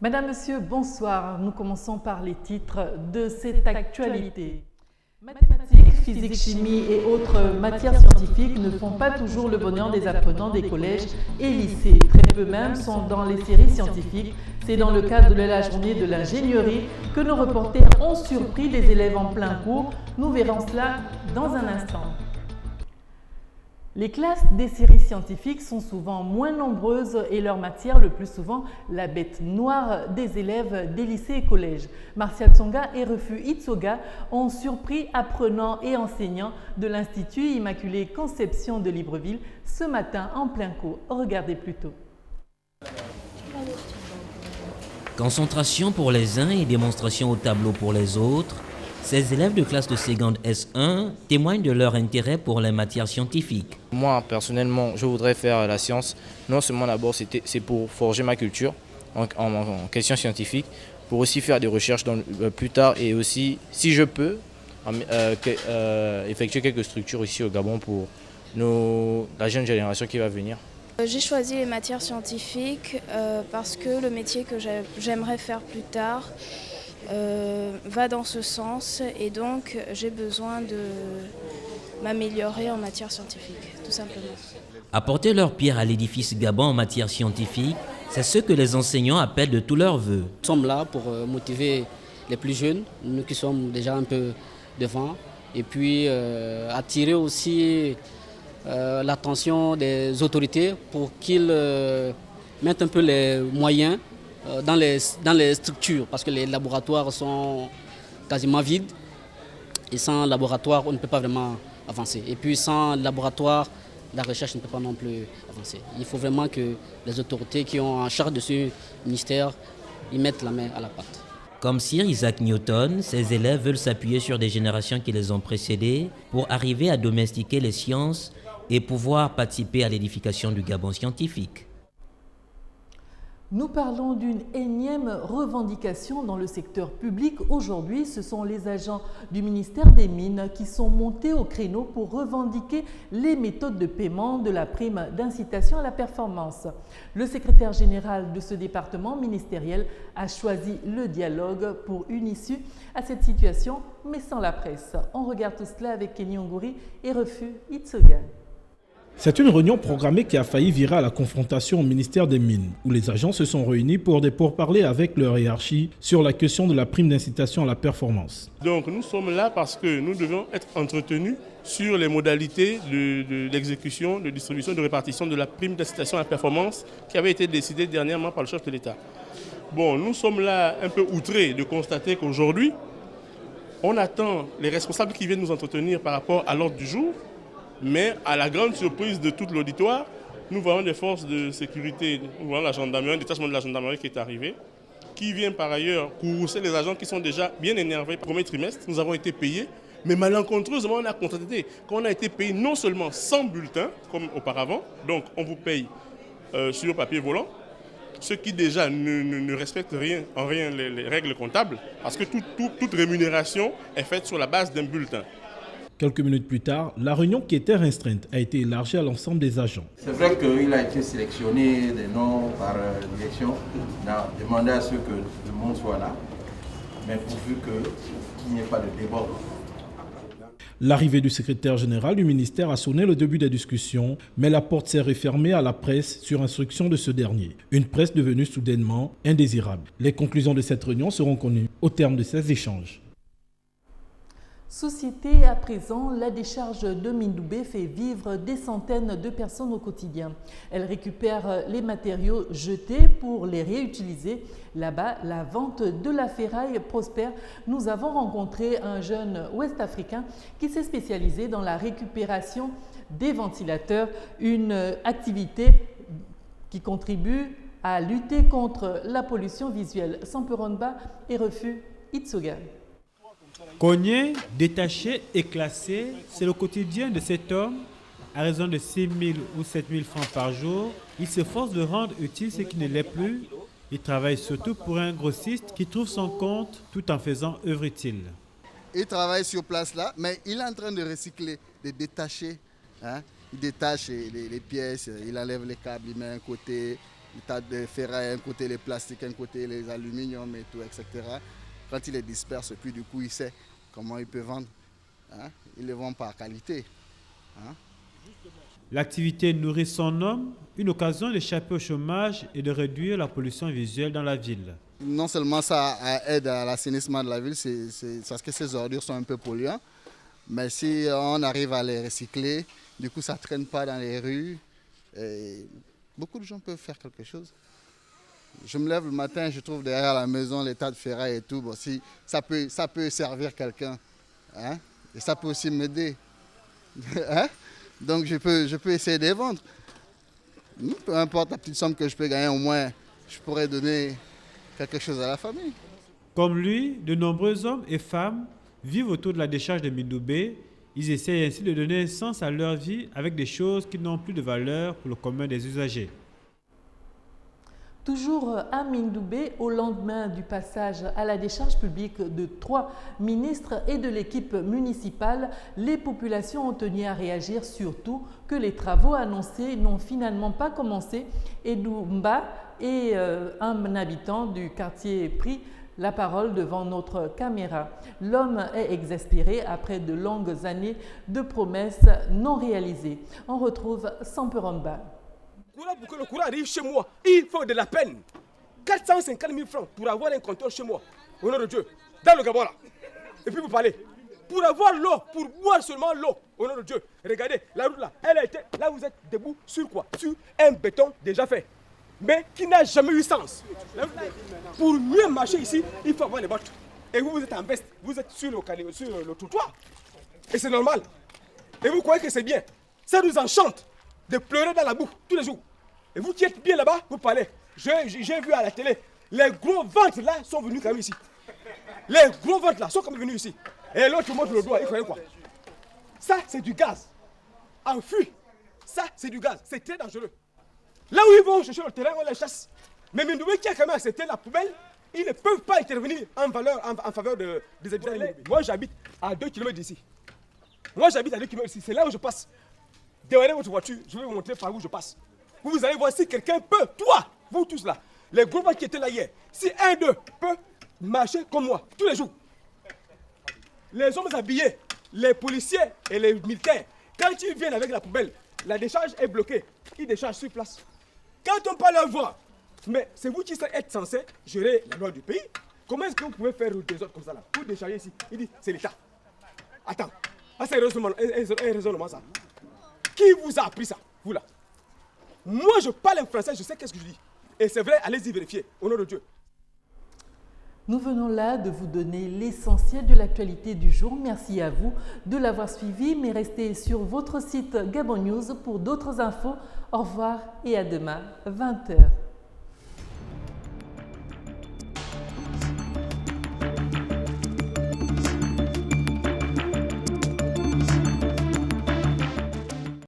Madame, Monsieur, bonsoir. Nous commençons par les titres de cette actualité. Mathématiques, physique, chimie et autres matières scientifiques ne font pas toujours le bonheur des apprenants des collèges et lycées. Très peu même sont dans les séries scientifiques. C'est dans le cadre de la journée de l'ingénierie que nos reporters ont surpris les élèves en plein cours. Nous verrons cela dans un instant. Les classes des séries scientifiques sont souvent moins nombreuses et leur matière le plus souvent la bête noire des élèves des lycées et collèges. Martial Tsonga et Refu Itsoga ont surpris apprenants et enseignants de l'Institut Immaculée Conception de Libreville ce matin en plein cours. Regardez plutôt. Concentration pour les uns et démonstration au tableau pour les autres, ces élèves de classe de seconde S1 témoignent de leur intérêt pour les matières scientifiques. Moi, personnellement, je voudrais faire la science. Non seulement d'abord, c'est pour forger ma culture en questions scientifiques, pour aussi faire des recherches plus tard et aussi, si je peux, effectuer quelques structures ici au Gabon pour la jeune génération qui va venir. J'ai choisi les matières scientifiques parce que le métier que j'aimerais faire plus tard va dans ce sens et donc j'ai besoin de m'améliorer en matière scientifique, tout simplement. Apporter leur pierre à l'édifice Gabon en matière scientifique, c'est ce que les enseignants appellent de tous leurs vœux. Nous sommes là pour motiver les plus jeunes, nous qui sommes déjà un peu devant, et puis attirer aussi l'attention des autorités pour qu'ils mettent un peu les moyens dans les structures, parce que les laboratoires sont quasiment vides et sans laboratoire on ne peut pas vraiment avancer. Et puis sans laboratoire, la recherche ne peut pas non plus avancer. Il faut vraiment que les autorités qui ont en charge de ce ministère y mettent la main à la pâte. Comme Sir Isaac Newton, ces élèves veulent s'appuyer sur des générations qui les ont précédés pour arriver à domestiquer les sciences et pouvoir participer à l'édification du Gabon scientifique. Nous parlons d'une énième revendication dans le secteur public. Aujourd'hui, ce sont les agents du ministère des Mines qui sont montés au créneau pour revendiquer les méthodes de paiement de la prime d'incitation à la performance. Le secrétaire général de ce département ministériel a choisi le dialogue pour une issue à cette situation, mais sans la presse. On regarde tout cela avec Kenny Ongouri et Refu Itsoga. C'est une réunion programmée qui a failli virer à la confrontation au ministère des Mines, où les agents se sont réunis pour des pourparlers avec leur hiérarchie sur la question de la prime d'incitation à la performance. Donc nous sommes là parce que nous devons être entretenus sur les modalités de l'exécution, de distribution, de répartition de la prime d'incitation à la performance qui avait été décidée dernièrement par le chef de l'État. Bon, nous sommes là un peu outrés de constater qu'aujourd'hui, on attend les responsables qui viennent nous entretenir par rapport à l'ordre du jour. Mais à la grande surprise de tout l'auditoire, nous voyons des forces de sécurité, nous voyons la gendarmerie, un détachement de la gendarmerie qui est arrivé, qui vient par ailleurs courroucer les agents qui sont déjà bien énervés. Premier trimestre, nous avons été payés, mais malencontreusement, on a constaté qu'on a été payé non seulement sans bulletin, comme auparavant, donc on vous paye sur papier volant, ce qui déjà ne respecte en rien les règles comptables, parce que toute rémunération est faite sur la base d'un bulletin. Quelques minutes plus tard, la réunion qui était restreinte a été élargie à l'ensemble des agents. C'est vrai qu'il a été sélectionné des noms par direction. On a demandé à ce que tout le monde soit là, mais pourvu qu'il n'y ait pas de débordement. L'arrivée du secrétaire général du ministère a sonné le début des discussions, mais la porte s'est refermée à la presse sur instruction de ce dernier. Une presse devenue soudainement indésirable. Les conclusions de cette réunion seront connues au terme de ces échanges. Société à présent, la décharge de Mindoubé fait vivre des centaines de personnes au quotidien. Elle récupère les matériaux jetés pour les réutiliser. Là-bas, la vente de la ferraille prospère. Nous avons rencontré un jeune ouest-africain qui s'est spécialisé dans la récupération des ventilateurs, une activité qui contribue à lutter contre la pollution visuelle. Samperonba et Refu Itsoga. Cogné, détaché et classé, c'est le quotidien de cet homme. À raison de 6 000 ou 7 000 francs par jour, il s'efforce de rendre utile ce qui ne l'est plus. Il travaille surtout pour un grossiste qui trouve son compte tout en faisant œuvre utile. Il travaille sur place là, mais il est en train de recycler, de détacher. Il détache les pièces, il enlève les câbles, il met un côté, les tas de ferraille, un côté les plastiques, un côté les aluminiums et tout, etc. Quand il les disperse, puis du coup, il sait comment il peut vendre. Hein? Il les vend par qualité. Hein? L'activité nourrit son homme, une occasion d'échapper au chômage et de réduire la pollution visuelle dans la ville. Non seulement ça aide à l'assainissement de la ville, parce que ces ordures sont un peu polluantes, mais si on arrive à les recycler, du coup ça ne traîne pas dans les rues. Et beaucoup de gens peuvent faire quelque chose. Je me lève le matin, je trouve derrière la maison les tas de ferraille et tout. Bon, si, ça peut servir quelqu'un. Hein? Et ça peut aussi m'aider. Hein? Donc je peux essayer de les vendre. Peu importe la petite somme que je peux gagner, au moins je pourrais donner quelque chose à la famille. Comme lui, de nombreux hommes et femmes vivent autour de la décharge de Mindoubé. Ils essayent ainsi de donner un sens à leur vie avec des choses qui n'ont plus de valeur pour le commun des usagers. Toujours à Mindoubé, au lendemain du passage à la décharge publique de 3 ministres et de l'équipe municipale, les populations ont tenu à réagir, surtout que les travaux annoncés n'ont finalement pas commencé. Edou Mba et un habitant du quartier prit la parole devant notre caméra. L'homme est exaspéré après de longues années de promesses non réalisées. On retrouve Samperomba. Pour que le courant arrive chez moi, il faut de la peine. 450 000 francs pour avoir un compteur chez moi, au nom de Dieu, dans le Gabon là. Et puis vous parlez, pour avoir l'eau, pour boire seulement l'eau, au nom de Dieu. Regardez, la route là, elle a été, là vous êtes debout sur quoi? Sur un béton déjà fait, mais qui n'a jamais eu sens. Pour mieux marcher ici, il faut avoir les bottes. Et vous êtes en veste, vous êtes sur le trottoir. Et c'est normal. Et vous croyez que c'est bien. Ça nous enchante de pleurer dans la boue tous les jours. Et vous qui êtes bien là-bas, vous parlez. J'ai vu à la télé, les gros ventres là sont venus quand même ici. Les gros ventres là sont quand même venus ici. Et l'autre montre le doigt, il croyait quoi? Ça, c'est du gaz. Enfui. Ça, c'est du gaz. C'est très dangereux. Là où ils vont chercher le terrain, on les chasse. Mais Mindoubé qui a quand même accepté la poubelle, ils ne peuvent pas intervenir en faveur des habitants de Mindoubé. Moi, j'habite à 2 km d'ici. Moi, j'habite à 2 km d'ici. C'est là où je passe. Démarrez votre voiture, je vais vous montrer par où je passe. Vous allez voir si quelqu'un peut, toi, vous tous là, les gros gens qui étaient là hier, si un d'eux peut marcher comme moi, tous les jours. Les hommes habillés, les policiers et les militaires, quand ils viennent avec la poubelle, la décharge est bloquée. Ils déchargent sur place. Quand on parle à voir, mais c'est vous qui êtes censé gérer la loi du pays. Comment est-ce que vous pouvez faire des autres comme ça là? Pour décharger ici, il dit c'est l'État. Attends, c'est un raisonnement ça. Qui vous a appris ça, vous là? Moi, je parle en français, je sais qu'est-ce que je dis. Et c'est vrai, allez-y vérifier, au nom de Dieu. Nous venons là de vous donner l'essentiel de l'actualité du jour. Merci à vous de l'avoir suivi, mais restez sur votre site Gabon News pour d'autres infos. Au revoir et à demain, 20h.